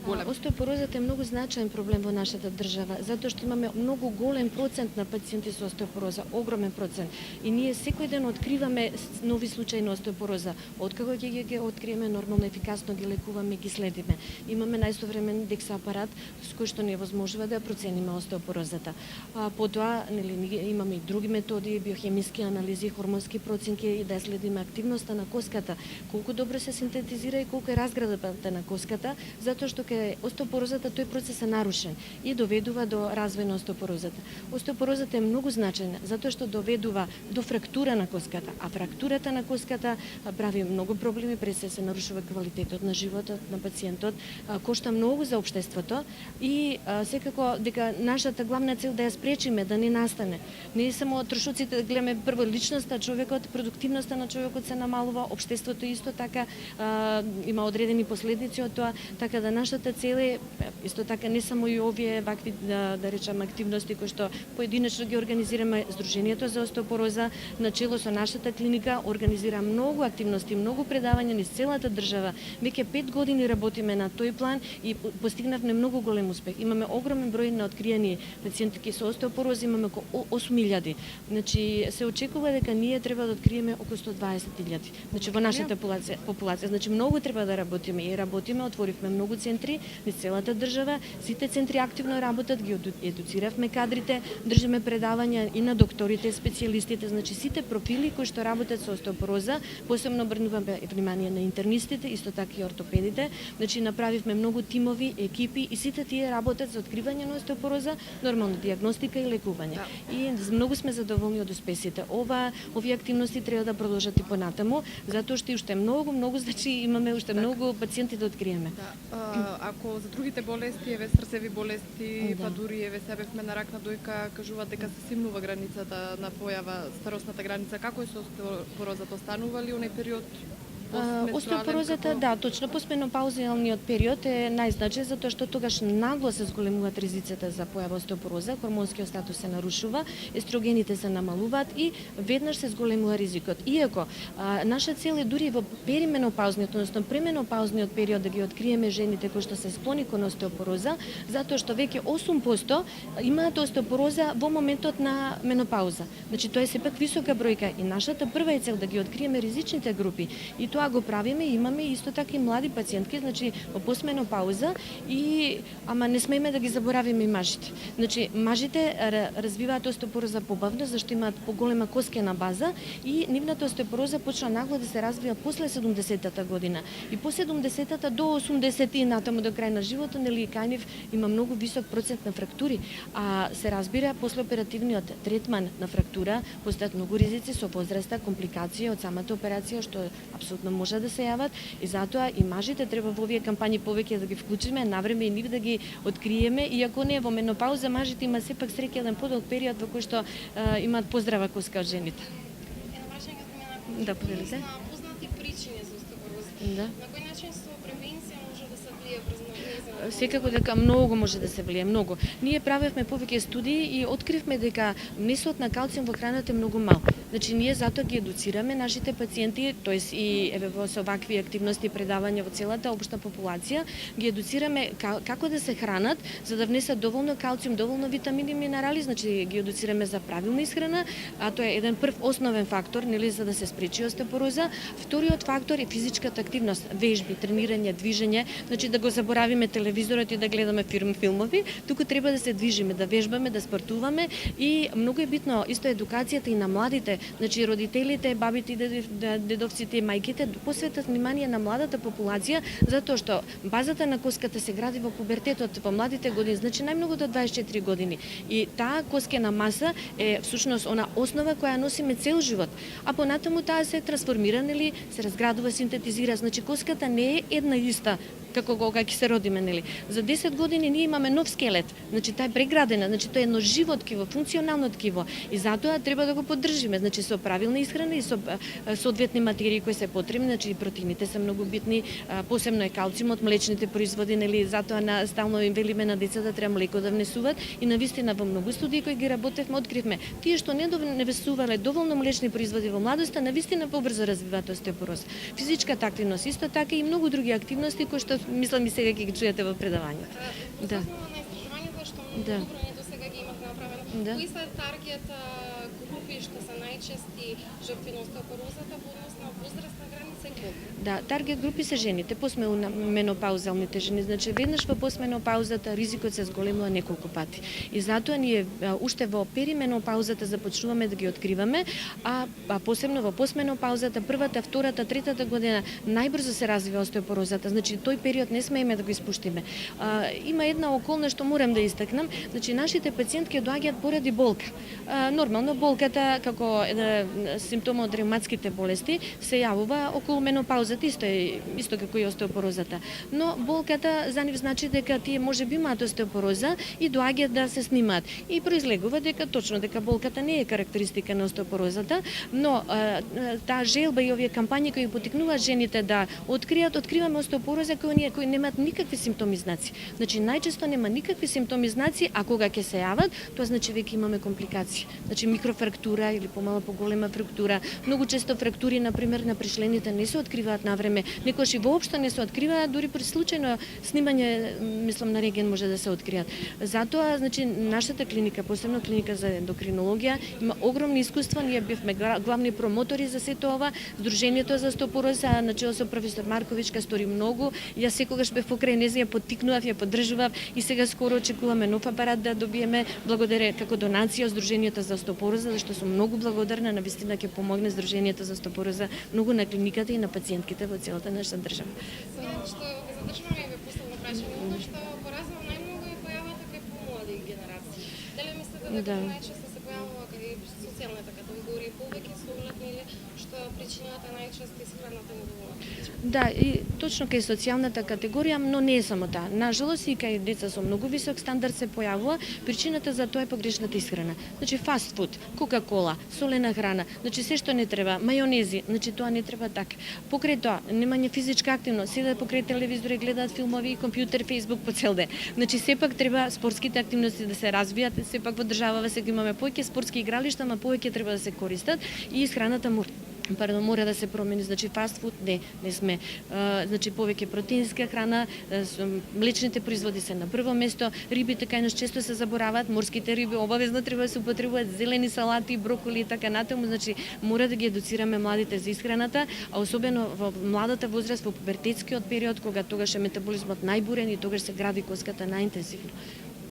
голем? Остеопорозата е многу значаен проблем во нашата држава, затоа што имаме многу голем процент на пациенти со остеопороза, огромен процент. И ние секој ден откриваме нови случаи на остеопороза. Откако ќе ги откриеме, нормално ефикасно ги лекуваме, ги следиме. Имаме најсовремен декса апарат со кој што не возможува да ја процениме остеопорозата. Потоа, имаме и други методи, биохемиски анализи, хормонски проценки и да следиме активноста на коската, колку добро се синтетизира и колку е разградата на коската, затоа што кај остеопорозата тој процес е нарушен и доведува до развој на остеопорозата. Остеопорозата е многу значајна затоа што доведува до фрактура на коската, а фрактурата на коската прави многу проблеми, пред се нарушува квалитетот на животот на пациентот, кошта многу за општеството и секако дека нашата главна цел да ја спречиме да не настане. Не само трошоците да гледаме прво личноста, човекот, продуктивноста на човекот се намалува, општеството исто така има одредени последици од тоа, така да нашата цел е исто така не само и овие вакви да речам активности кои што поединечно ги организираме. Сдруженијето за остеопороза на чело со нашата клиника организира многу активности, многу предавања низ целата држава. Веќе 5 години работиме на тој план и постигнавме многу голем успех. Имаме огромен број на откриени пациенти со остеопороз, имаме околу 8.000. Значи се очекува дека ние треба да откриеме околу 120.000. Значи во нашата популација. Значи многу треба да работиме и работиме, отворивме многу центри низ целата држава. Сите центри активно работат, ги едуциравме кадрите, држиме предавања и на докторите, специјалистите, значи сите профили кои што работат со остеопороза, посебно обрнуваме внимание на интернистите, исто така и ортопедите. Значи направивме многу тимови, екипи и сите тие работат за откривање на остеопороза, нормална диагностика и лекување. И многу сме задоволни од успесите. Овие активности треба да продолжат и понатаму, затоа што уште многу значи имаме уште многу пациенти да откриеме. Ако за другите болести, срцеви болести, па дури себевме на рак на дојка, кажуваат дека се симнува границата на појава, старосната граница, како е со остеопорозата, останува ли оној период? Остеопорозата, да, точно постменопаузијалниот период е најзначаен затоа што тогаш нагло се зголемуваат ризиците за појава остеопороза, хормонскиот статус се нарушува, естрогените се намалуваат и веднаш се зголемува ризикот. Иако наша цел е дури во перименопаузниот, односно пременопаузниот период да ги откриеме жените кои што се склони кон остеопороза, затоа што веќе 8% имаат остеопороза во моментот на менопауза. Значи тоа е сепак висока бројка и нашата прва е цел да ги откриеме ризичните групи. И тоа го правиме, имаме исто така и млади пациентки, значи во постменопауза ама не смееме да ги заборавиме и мажите. Значи мажите развиваат остеопороза побавно зашто имаат поголема коскена база и нивната остеопороза почна нагло да се развива после 70-та година. И по 70-та до 80 и натаму до крај на животот, кај нив има многу висок процент на фрактури, а се разбира после оперативниот третман на фрактура постојат многу ризици со возраста, компликации од самата операција што апсолутно може да се јават и затоа и мажите треба во овие кампањи повеќе да ги вклучиме, навреме и нив да ги откриеме, иако не во менопауза мажите има сепак среќа еден подолг период во кој што имаат поздрава коска од жените. Едно прашање како ми Да, повелите. Познати причини за остеопороза. Да. На кој начин со превенција може да се влие врз нејзината? Секако дека многу може да се влие, многу. Ние правевме повеќе студии и откривме дека внесот на калциум во храната е многу мал. Значи ние затоа ги едуцираме нашите пациенти, тоест и со вакви активности предавања во целата општа популација, ги едуцираме како да се хранат за да внесат доволно калциум, доволно витамини и минерали, значи ги едуцираме за правилна исхрана, а тоа е еден прв основен фактор, за да се спречи остеопороза. Вториот фактор е физичката активност, вежби, тренирање, движење, значи да го заборавиме телевизорот и да гледаме филмови, туку треба да се движиме, да вежбаме, да спортуваме и многу е битно исто едукацијата и на младите, значи родителите, бабите, дедовците и мајките посветат внимание на младата популација затоа што базата на коската се гради во пубертетот, во младите години, значи најмногу до 24 години. И таа коскена маса е всушност она основа која носиме цел живот, а понатаму таа се трансформира, се разградува, синтетизира, значи коската не е една иста како кога ќе се родиме, За 10 години ние имаме нов скелет, значи таа е преградена, значи тоа е едно живо ткиво, функционално ткиво и затоа треба да го поддржиме, значи со правилна исхрана и со соодветни материи кои се потребни, значи протеините се многу битни, посебно е калциумот, млечните производи, затоа стално им велиме на децата треба млеко да внесуваат и навистина во многу студии кои ги работевме откривме тие што не внесувале доволно млечни производи во младоста, навистина побрзо развиваат остеопороз. Физичката активност исто така и многу други активности кои што мислам и сега ќе ги чуете во предавањето. Да. Основа на истражувањето што многу Да. добро до сега ги имат направено. Да. Кои се таргет групи што се најчести жртви на остеопорозата во однос на возрастна граница и колку? Да, таргет групи се жените, посменопаузалните жени. Значи, веднаш во посменопаузата ризикот се зголемува неколку пати. И затоа ние уште во перименопаузата започнуваме да ги откриваме, а посебно во посменопаузата, првата, втората, третата година најбрзо се развива остеопорозата. Значи, тој период не смееме да го испуштиме. Има една околност што морам да истакнам. Значи, нашите пациентки доаѓаат поради болка. Нормално болката како симптом од ревматските болести се јавува околу менопаузата, исто како и остеопорозата. Но болката за нив значи дека тие можеби имаат остеопороза и доаѓаат да се снимаат. И произлегува дека точно дека болката не е карактеристика на остеопорозата, но таа желба и овие кампањи кои поттикнуваат жените да откриваме остеопороза кои немаат никакви симптоми знаци. Значи најчесто нема никакви симптоми знаци, а кога ќе се јават, тоа значи веќе имаме компликации. Значи микрофрактура или помало поголема фрактура. Многу често фрактури на пример на пришлените не се откриваат на време, некогаш и воопшто не се откриваат, дури при случајно снимање, мислам на рентген може да се откријат. Затоа, значи нашата клиника, посебно клиника за ендокринологија, има огромни искуства, ние бевме главни промотори за сето ова, Сдруженијето за остеопороза, начело со професор Марковичка стори многу, јас секогаш бев покрај нејзина, ја поттикнував, ја поддржував и сега скоро очекуваме нов апарат да добиеме благодарение како донација од Сдруженијето за остеопороза, зашто сум многу благодарна, навистина ќе помогне Сдруженијето за остеопороза многу на клиниката и на пациентките во целата наша држава. Сега што ве задржуваме и ве последно прашање, оно што поразува најмногу е појавата кај помлади генерации. Дали мислите дека најчесто се појавува кај социјалната категорија повеќе согледни или што причината најчесто исхраната не доволна? Да, и точно кај социјалната категорија, но не е само таа. Нажалост и кај деца со многу висок стандард се појавува, причината за тоа е погрешната исхрана. Значи фаст фуд, кока-кола, солена храна, значи се што не треба, мајонези, значи тоа не треба така. Покрај тоа, немање физичка активност, седат покрај телевизори, гледаат филмови, компјутер, фејсбук по цел ден. Значи сепак треба спортските активности да се развијат, сепак во државава сега имаме повеќе спортски игралишта, ама повеќе треба да се користат и исхраната мора да се промени, значи фаст фуд не сме. Значи повеќе протеинска храна, млечните производи се на прво место, рибите кај нас често се забораваат, морските риби обавезно треба да се употребуваат, зелени салати, броколи и така натаму, значи мора да ги едуцираме младите за исхраната, а особено во младата возраст, во пубертетскиот период, кога тогаш е метаболизмот најбурен и тогаш се гради коската најинтензивно.